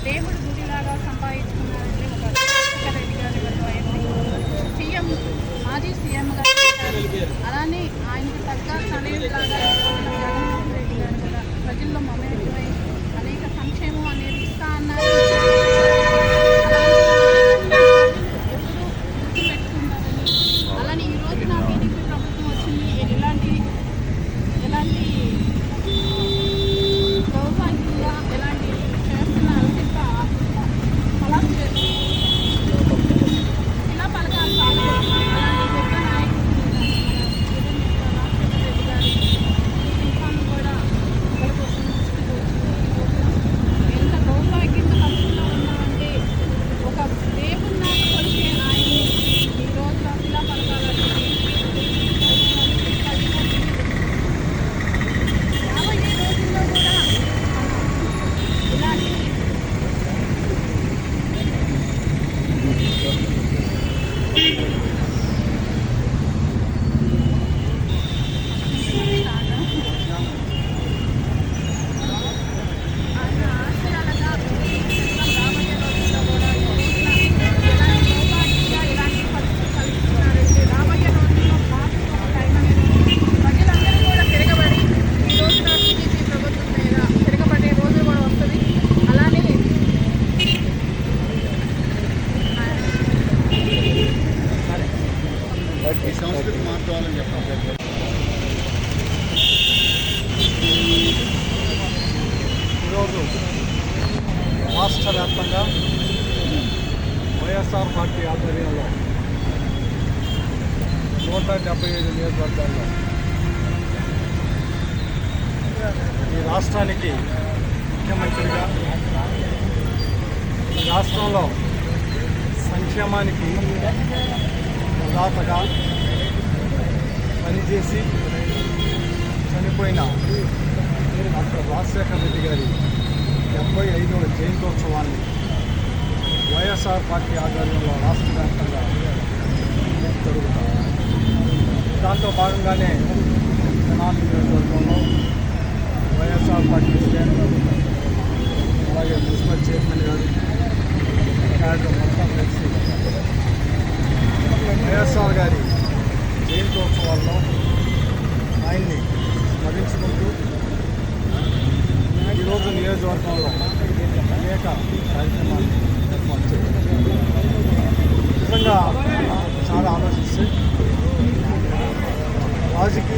దేవుడు గుడిలాగా సంపాదించుకున్నారంటే ఒక రాజశేఖర రెడ్డి గారి వల్ల అయింది. సీఎం మాజీ సీఎం గారు అలానే ఆయనకు తగ్గ తనయుడిలాగా జగన్మోహన్ రెడ్డి గారి వల్ల ప్రజల్లో మమేకమై అనేక సంక్షేమం అనేది ఇస్తా అన్నారు. ఎప్పుడు గుర్తు పెట్టుకుంటారని అలానే ఈ రోజున టీడీపీ ప్రభుత్వం వచ్చింది. ఎలాంటి దౌర్భాగ్యంగా ఎలాంటి చేస్తున్నారు ఇలా పథకాలు చాలా అలాంటి గొప్ప నాయకులు రాజశేఖర రెడ్డి గారి శిల్పాన్ని కూడా ఎంత దౌర్భాగ్యంగా పరిస్థితిలో ఉన్నామంటే ఒక దేవుని కొలిచే ఆయన్ని ఈ రోజు ఇలా పథకాలు రాబోయే రోజుల్లో కూడా ఇలాంటి ఈ సంస్కృతి మార్చాలని చెప్పాలి. ఈరోజు రాష్ట్ర వ్యాప్తంగా వైఎస్ఆర్ పార్టీ ఆధ్వర్యంలో 175 నియోజకవర్గాల్లో ఈ రాష్ట్రానికి ముఖ్యమంత్రిగా ఈ రాష్ట్రంలో సంక్షేమానికి దాతగా పనిచేసి చనిపోయిన డాక్టర్ రాజశేఖర రెడ్డి గారి 75వ జయంతోత్సవాన్ని వైఎస్ఆర్ పార్టీ ఆధ్వర్యంలో రాష్ట్ర వ్యాప్తంగా జరుగుతాం. దాంతో భాగంగానే తెనాలి నియోజకవర్గంలో వైఎస్ఆర్ పార్టీ శ్రేణులు అలాగే మున్సిపల్ చైర్మన్ గారు క్యాడర్ మొత్తం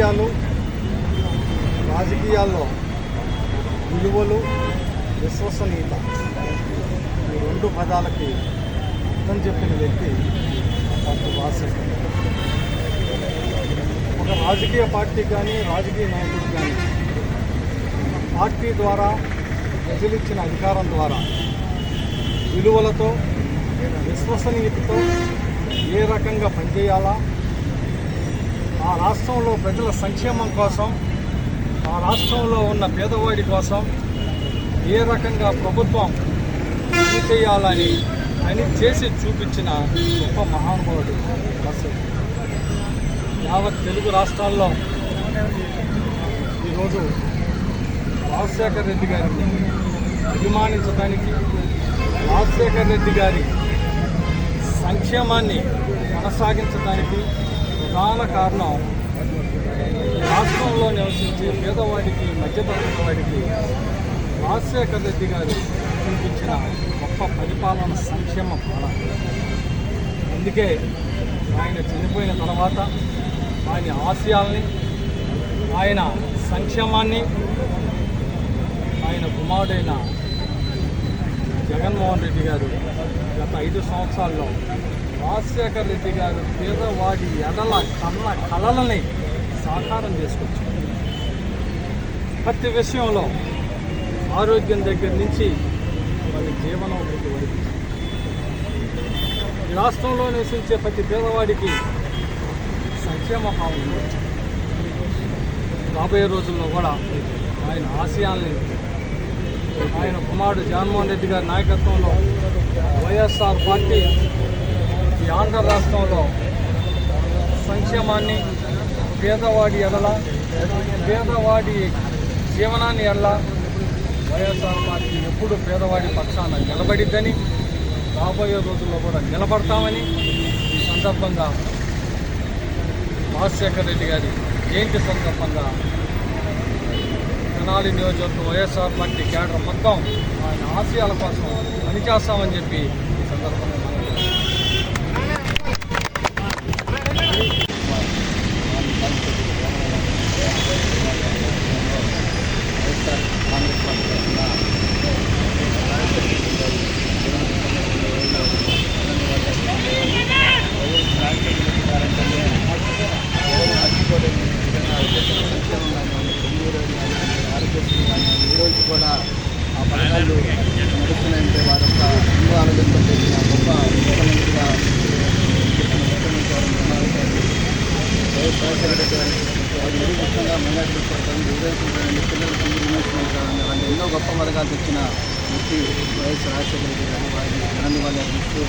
ఆశయాలు, రాజకీయాల్లో విలువలు, విశ్వసనీయత ఈ రెండు పదాలకి అర్థం చెప్పిన వ్యక్తి డాక్టర్ రాజశేఖర్. ఒక రాజకీయ పార్టీ కానీ రాజకీయ నాయకుడు కానీ పార్టీ ద్వారా ప్రజలిచ్చిన అధికారం ద్వారా విలువలతో విశ్వసనీయతతో ఏ రకంగా పనిచేయాలా, ఆ రాష్ట్రంలో ప్రజల సంక్షేమం కోసం, ఆ రాష్ట్రంలో ఉన్న పేదవాడి కోసం ఏ రకంగా ప్రభుత్వం పని చేయాలని పని చేసి చూపించిన గొప్ప మహానుభావుడు రాజశేఖర్. యావత్ తెలుగు రాష్ట్రాల్లో ఈరోజు రాజశేఖర్ రెడ్డి గారిని అభిమానించడానికి, రాజశేఖర్ రెడ్డి గారి సంక్షేమాన్ని కొనసాగించడానికి ప్రధాన కారణం రాష్ట్రంలో నివసించే పేదవాడికి, మధ్యతరగతి వాడికి రాజశేఖర్ రెడ్డి గారు చూపించిన గొప్ప పరిపాలన, సంక్షేమ పాలన. అందుకే ఆయన చనిపోయిన తర్వాత ఆయన ఆశయాల్ని, ఆయన సంక్షేమాన్ని ఆయన కుమారుడైన జగన్మోహన్ రెడ్డి గారు గత 5 సంవత్సరాల్లో రాజశేఖర్ రెడ్డి గారు పేదవాడి ఎడల కన్న కళలని సాకారం చేసుకొచ్చారు. ప్రతి విషయంలో ఆరోగ్యం దగ్గర నుంచి వారి జీవనోపాధి వరకు ఈ రాష్ట్రంలో నివసించే ప్రతి పేదవాడికి సంక్షేమ భావన వచ్చారు. రాబోయే రోజుల్లో కూడా ఆయన ఆశయాల్ని ఆయన కుమారుడు జగన్మోహన్ రెడ్డి గారి నాయకత్వంలో వైఎస్ఆర్ పార్టీ ఈ ఆంధ్ర రాష్ట్రంలో సంక్షేమాన్ని, పేదవాడి ఎడల, పేదవాడి జీవనాన్ని ఎడల వైఎస్ఆర్ పార్టీ ఎప్పుడు పేదవాడి పక్షాన నిలబడిద్దని, రాబోయే రోజుల్లో కూడా నిలబడతామని ఈ సందర్భంగా రాజశేఖర్ రెడ్డి గారి జయంతి సందర్భంగా తెనాలి నియోజకవర్గం వైఎస్ఆర్ పార్టీ కేడర్ మొత్తం ఆయన ఆశయాల కోసం పనిచేస్తామని చెప్పి ఈ సందర్భంగా ఈరోజు కూడా ఆ పథకాలు నడుస్తున్నాయంటే వారి యొక్క ముందు ఆలోచనతో చేసిన గొప్ప ముఖ్యమంత్రిగా వైఎస్ రాజశేఖర రెడ్డి గారి వారి ముఖ్యంగా మైనార్టీ పిల్లలకి యూనివర్సిటీ అలాంటి ఎన్నో గొప్ప పథకాలు తెచ్చిన వ్యక్తి వైఎస్ రాజశేఖర రెడ్డి గారు వారిని ఘన నివాళులు అర్పిస్తూ